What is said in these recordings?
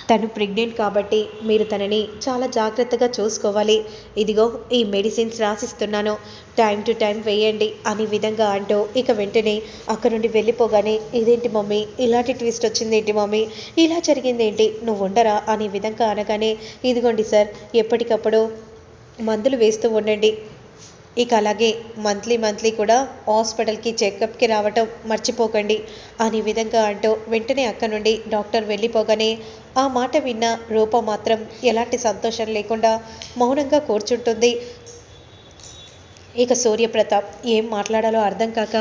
తను ప్రెగ్నెంట్ కాబట్టి మీరు తనని చాలా జాగ్రత్తగా చూసుకోవాలి. ఇదిగో ఈ మెడిసిన్స్ రాసిస్తున్నాను, టైం టు టైం వేయండి అనే విధంగా అంటూ ఇక వెంటనే అక్కడ నుండి వెళ్ళిపోగానే, ఇదేంటి మమ్మీ ఇలాంటి ట్విస్ట్ వచ్చింది ఏంటి మమ్మీ, ఇలా జరిగింది ఏంటి, నువ్వు ఉండరా అనే విధంగా అనగానే, ఇదిగోండి సార్, ఎప్పటికప్పుడు మందులు వేస్తూ ఉండండి, ఇక అలాగే మంత్లీ కూడా హాస్పిటల్కి చెకప్కి రావటం మర్చిపోకండి అనే విధంగా అంటూ వెంటనే అక్క నుండి డాక్టర్ వెళ్ళిపోగానే ఆ మాట విన్న రూప మాత్రం ఎలాంటి సంతోషం లేకుండా మౌనంగా కూర్చుంటుంది. ఇక సూర్యప్రతాప్ ఏం మాట్లాడాలో అర్థం కాక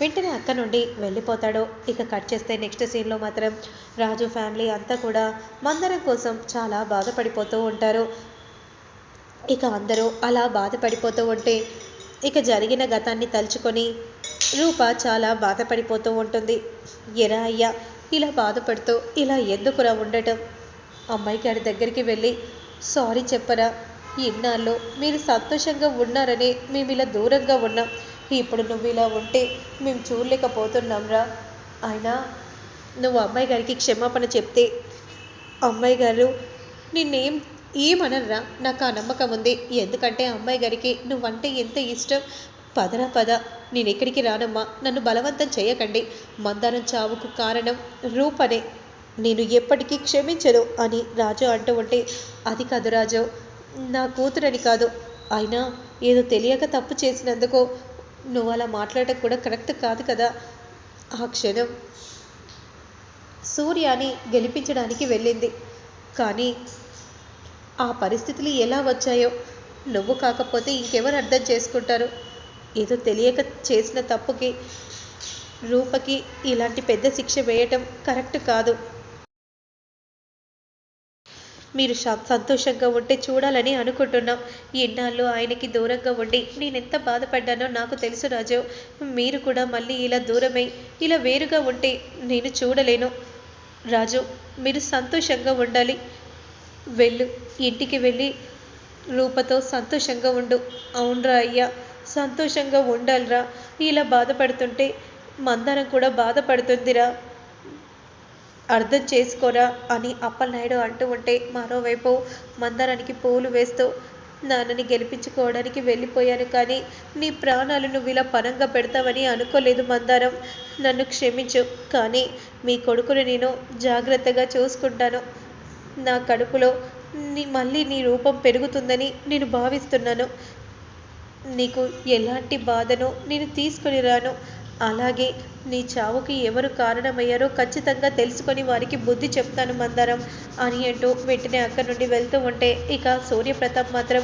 వెంటనే అక్క నుండి వెళ్ళిపోతాడు. ఇక కట్ చేస్తే నెక్స్ట్ సీన్లో మాత్రం రాజు ఫ్యామిలీ అంతా కూడా మందరం కోసం చాలా బాధపడిపోతూ ఉంటారు. ఇక అందరూ అలా బాధపడిపోతూ ఉంటే ఇక జరిగిన గతాన్ని తలుచుకొని రూప చాలా బాధపడిపోతూ ఉంటుంది. ఎరా అయ్యా, ఇలా బాధపడుతూ ఇలా ఎందుకురా ఉండటం, అమ్మాయి గారి దగ్గరికి వెళ్ళి సారీ చెప్పరా, ఇన్నాళ్ళు మీరు సంతోషంగా ఉన్నారని మేము ఇలా దూరంగా ఉన్నాం, ఇప్పుడు నువ్వు ఇలా ఉంటే మేము చూడలేకపోతున్నాంరా, అయినా నువ్వు అమ్మాయి గారికి క్షమాపణ చెప్తే అమ్మాయి గారు నిన్నేం ఏమనర్రా, నాకు ఆ నమ్మకం ఉంది, ఎందుకంటే అమ్మాయి గారికి నువ్వంటే ఎంత ఇష్టం, పదరా పద, నేను ఎక్కడికి రానమ్మా, నన్ను బలవంతం చేయకండి, మందారం చావుకు కారణం రూపనే, నేను ఎప్పటికీ క్షమించను అని రాజు అంటూ ఉంటే, అది కాదు రాజు, నా కూతురని కాదు, అయినా ఏదో తెలియక తప్పు చేసినందుకు నువ్వు అలా మాట్లాడటం కూడా కరెక్ట్ కాదు కదా. ఆ క్షణం సూర్యాని గెలిపించడానికి వెళ్ళింది, కానీ ఆ పరిస్థితులు ఎలా వచ్చాయో నువ్వు కాకపోతే ఇంకెవరు అర్థం చేసుకుంటారు, ఏదో తెలియక చేసిన తప్పుకి రూపకి ఇలాంటి పెద్ద శిక్ష వేయటం కరెక్ట్ కాదు, మీరు సంతోషంగా ఉంటే చూడాలని అనుకుంటున్నాం, ఎన్నాళ్ళు ఆయనకి దూరంగా ఉండి నేనెంత బాధపడ్డానో నాకు తెలుసు రాజు, మీరు కూడా మళ్ళీ ఇలా దూరమై ఇలా వేరుగా ఉంటే నేను చూడలేను రాజు, మీరు సంతోషంగా ఉండాలి, వెళ్ళు, ఇంటికి వెళ్ళి రూపతో సంతోషంగా ఉండు. అవునరా అయ్యా, సంతోషంగా ఉండాలిరా, ఇలా బాధపడుతుంటే మందారం కూడా బాధపడుతుందిరా, అర్థం చేసుకోరా అని అప్పలనాయుడు అంటూ ఉంటే మరోవైపు మందారానికి పూలు వేస్తూ, నాన్నని గెలిపించుకోవడానికి వెళ్ళిపోయాను, కానీ నీ ప్రాణాలు నువ్వు ఇలా పనంగా పెడతావని అనుకోలేదు మందారం, నన్ను క్షమించు, కానీ మీ కొడుకుని నేను జాగ్రత్తగా చూసుకుంటాను, నా కడుపులో మళ్ళీ నీ రూపం పెరుగుతుందని నేను భావిస్తున్నాను, నీకు ఎలాంటి బాధను నేను తీసుకొని రాను, అలాగే నీ చావుకి ఎవరు కారణమయ్యారో ఖచ్చితంగా తెలుసుకొని వారికి బుద్ధి చెప్తాను మందారం అని అంటూ వెంటనే అక్కడి నుండి వెళ్తూ ఉంటే ఇక సూర్యప్రతాప్ మాత్రం,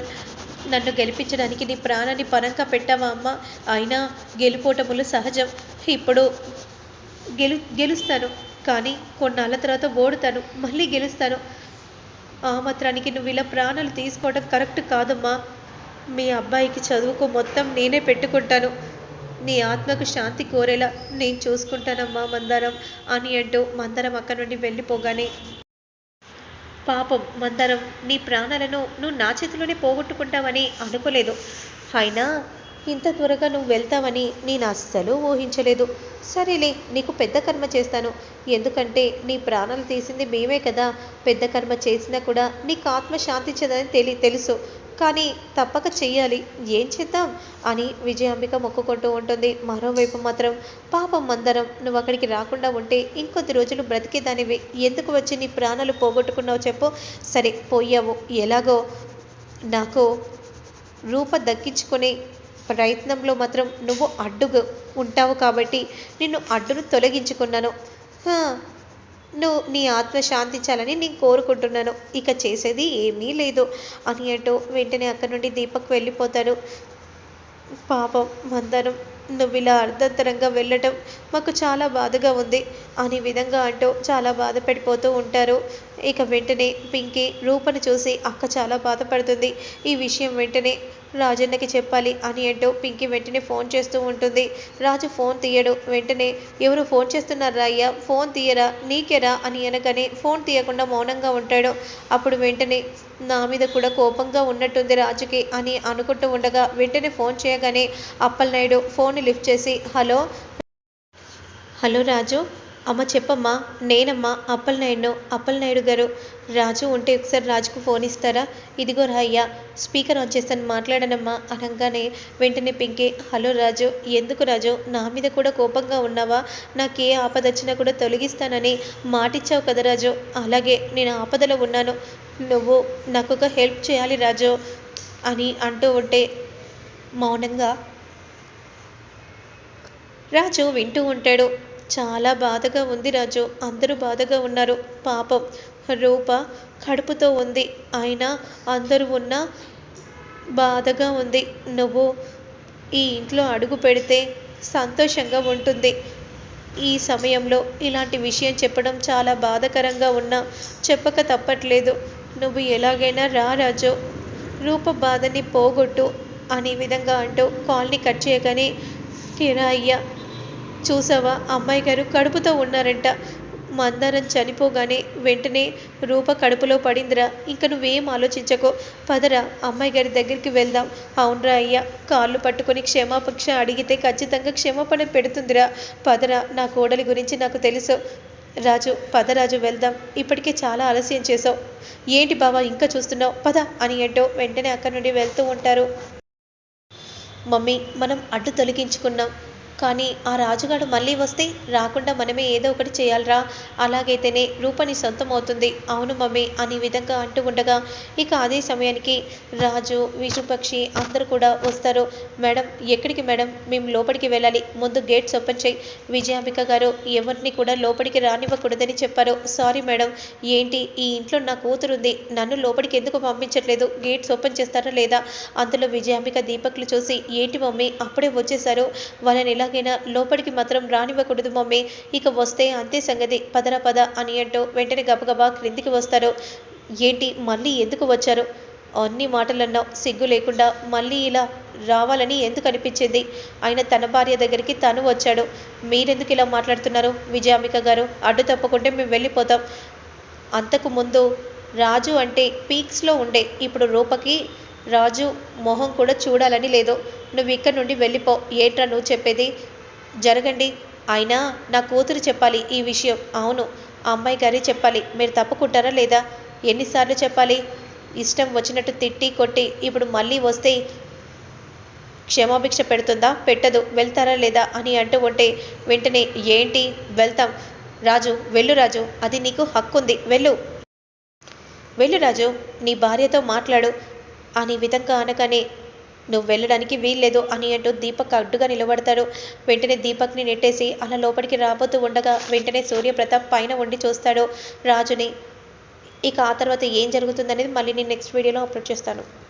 నన్ను గెలిపించడానికి నీ ప్రాణాన్ని పరంగా పెట్టావా అమ్మ, అయినా గెలుపోటములు సహజం, ఇప్పుడు గెలుస్తాను, కానీ కొన్నాళ్ళ తర్వాత ఓడుతాను, మళ్ళీ గెలుస్తాను, ఆ మాత్రానికి నువ్వు ఇలా ప్రాణాలు తీసుకోవడం కరెక్ట్ కాదమ్మా, మీ అబ్బాయికి చదువుకు మొత్తం నేనే పెట్టుకుంటాను, నీ ఆత్మకు శాంతి కోరేలా నేను చూసుకుంటానమ్మా మందారం అని అంటూ మందారం అక్కడి నుండి వెళ్ళిపోగానే, పాపం మందారం, నీ ప్రాణాలను నువ్వు నా చేతిలోనే పోగొట్టుకుంటావని అనుకోలేదు, అయినా ఇంత త్వరగా నువ్వు వెళ్తావని నేను అస్సలు ఊహించలేదు, సరేలే నీకు పెద్ద కర్మ చేస్తాను, ఎందుకంటే నీ ప్రాణాలు తీసింది మేమే కదా, పెద్ద కర్మ చేసినా కూడా నీకు ఆత్మ శాంతించదని తెలుసు, కానీ తప్పక చెయ్యాలి, ఏం చేద్దాం అని విజయాంబిక మొక్కుకుంటూ ఉంటుంది. మరోవైపు మాత్రం పాపం మందరం, నువ్వు అక్కడికి రాకుండా ఉంటే ఇంకొద్ది రోజులు బ్రతికేదానివి, ఎందుకు వచ్చి నీ ప్రాణాలు పోగొట్టుకున్నావు చెప్పు, సరే పోయావు, ఎలాగో నాకు రూప దక్కించుకునే ప్రయత్నంలో మాత్రం నువ్వు అడ్డుగా ఉంటావు కాబట్టి నిన్ను అడ్డును తొలగించుకున్నాను, నువ్వు నీ ఆత్మ శాంతించాలని నేను కోరుకుంటున్నాను, ఇక చేసేది ఏమీ లేదు అని అంటూ వెంటనే అక్కడి నుండి దీపక్ వెళ్ళిపోతాడు. పాపం మందరం, నువ్వు ఇలా అర్ధంతరంగా వెళ్ళటం మాకు చాలా బాధగా ఉంది అనే విధంగా అంటూ చాలా బాధపడిపోతూ ఉంటారు. ఇక వెంటనే పింకీ రూపను చూసి అక్క చాలా బాధపడుతుంది, ఈ విషయం వెంటనే రాజన్నకి చెప్పాలి అని అంటూ పింకీ వెంటనే ఫోన్ చేస్తూ ఉంటుంది. రాజు ఫోన్ తీయడు. వెంటనే ఎవరు ఫోన్ చేస్తున్నారా అయ్యా, ఫోన్ తీయరా, నీకెరా అని అనగానే ఫోన్ తీయకుండా మౌనంగా ఉంటాడు. అప్పుడు వెంటనే నా మీద కూడా కోపంగా ఉన్నట్టుంది రాజుకి అని అనుకుంటూ ఉండగా వెంటనే ఫోన్ చేయగానే అప్పలనాయుడు ఫోన్ లిఫ్ట్ చేసి, హలో రాజు, అమ్మ చెప్పమ్మా, నేనమ్మా అప్పలనాయుడును. అప్పలనాయుడు గారు, రాజు ఉంటే ఒకసారి రాజుకు ఫోన్ ఇస్తారా? ఇదిగో అయ్యా, స్పీకర్ ఆన్ చేస్తాను, మాట్లాడనమ్మా అనగానే వెంటనే పింకీ, హలో రాజు, ఎందుకు రాజు నా మీద కూడా కోపంగా ఉన్నావా? నాకే ఆపద వచ్చినా కూడా తొలగిస్తానని మాటిచ్చావు కదా రాజు, అలాగే నేను ఆపదలో ఉన్నాను, నువ్వు నాకు ఒక హెల్ప్ చేయాలి రాజు అని అంటూ ఉంటే మౌనంగా రాజు వింటూ ఉంటాడు. చాలా బాధగా ఉంది రాజు, అందరూ బాధగా ఉన్నారు. పాపం రూప కడుపుతో ఉంది, అయినా అందరూ ఉన్న బాధగా ఉంది. నువ్వు ఈ ఇంట్లో అడుగు పెడితే సంతోషంగా ఉంటుంది. ఈ సమయంలో ఇలాంటి విషయం చెప్పడం చాలా బాధాకరంగా ఉన్నా చెప్పక తప్పట్లేదు. నువ్వు ఎలాగైనా రా రాజు, రూప బాధని పోగొట్టు అనే విధంగా అంటూ కాల్ని కట్ చేయగానే, "ఏరా అయ్యా, చూసావా అమ్మాయి గారు కడుపుతో ఉన్నారంట. మందారం చనిపోగానే వెంటనే రూప కడుపులో పడిందిరా. ఇంక నువ్వేం ఆలోచించకో, పదరా అమ్మాయి గారి దగ్గరికి వెళ్దాం." "అవునరా అయ్యా, కాళ్ళు పట్టుకొని క్షమాపక్ష అడిగితే ఖచ్చితంగా క్షమాపణ పెడుతుందిరా. పదరా, నా కోడలి గురించి నాకు తెలుసు. రాజు పదరాజు వెళ్దాం, ఇప్పటికే చాలా ఆలస్యం చేసావు." "ఏంటి బావా ఇంకా చూస్తున్నావు, పద" అని అంటూ వెంటనే అక్కడి నుండి వెళ్తూ ఉంటారు. "మమ్మీ, మనం అడ్డు తొలగించుకున్నాం, కానీ ఆ రాజుగాడు మళ్ళీ వస్తే రాకుండా మనమే ఏదో ఒకటి చేయాలిరా, అలాగైతేనే రూపని సొంతం అవుతుంది." "అవును మమ్మీ" అనే విధంగా అంటూ ఉండగా ఇక అదే సమయానికి రాజు, విషుపక్షి అందరూ కూడా వస్తారు. "మేడం, ఎక్కడికి మేడం? మేము లోపలికి వెళ్ళాలి, ముందు గేట్స్ ఓపెన్ చేయి. విజయాంబిక గారు ఎవరిని కూడా లోపలికి రానివ్వకూడదని చెప్పారు." "Sorry madam." "ఏంటి, ఈ ఇంట్లో నా కూతురుంది, నన్ను లోపలికి ఎందుకు పంపించట్లేదు? గేట్స్ ఓపెన్ చేస్తారా లేదా?" అంతలో విజయాంబిక దీపక్లు చూసి, "ఏంటి మమ్మీ అప్పుడే వచ్చేసారు, వాళ్ళని ఎలాగైనా లోపలికి మాత్రం రానివ్వకూడదు మమ్మీ, ఇక వస్తే అంతే సంగతి, పదరా పద" అని అంటూ వెంటనే గబగబా క్రిందికి వస్తారు. "ఏంటి మళ్ళీ ఎందుకు వచ్చారు? అన్ని మాటలు అన్నావు, సిగ్గు లేకుండా మళ్ళీ ఇలా రావాలని ఎందుకు అనిపించింది? ఆయన తన భార్య దగ్గరికి తను వచ్చాడు, మీరెందుకు ఇలా మాట్లాడుతున్నారు? విజయాంబిక గారు, అడ్డు తప్పకుంటే మేము వెళ్ళిపోతాం. అంతకు ముందు రాజు అంటే పీక్స్లో ఉండే, ఇప్పుడు రూపకి రాజు మొహం కూడా చూడాలని లేదు. నువ్వు ఇక్కడ నుండి వెళ్ళిపో." "ఏంట్రా నువ్వు చెప్పేది?" "జరగండి, అయినా నా కూతురు చెప్పాలి ఈ విషయం." "అవును, ఆ అమ్మాయి గారే చెప్పాలి, మీరు తప్పుకుంటారా లేదా? ఎన్నిసార్లు చెప్పాలి? ఇష్టం వచ్చినట్టు తిట్టి కొట్టి ఇప్పుడు మళ్ళీ వస్తే క్షమాభిక్ష పెడుతుందా? పెట్టదు. వెళ్తారా లేదా?" అని అంటూ ఉంటే వెంటనే, "ఏంటి వెళ్తాం రాజు, వెళ్ళు రాజు, అది నీకు హక్కుంది, వెళ్ళు, వెళ్ళు రాజు, నీ భార్యతో మాట్లాడు" అనే విధంగా అనగానే, "నువ్వు వెళ్ళడానికి వీల్లేదు" అని అంటూ దీపక్ అడ్డుగా నిలబడతాడు. వెంటనే దీపక్ని నెట్టేసి అలా లోపలికి రాబోతూ ఉండగా వెంటనే సూర్యప్రతాప్ పైన ఉండి చూస్తాడు రాజుని. ఇక ఆ తర్వాత ఏం జరుగుతుందనేది మళ్ళీ నేను నెక్స్ట్ వీడియోలో అప్లోడ్ చేస్తాను.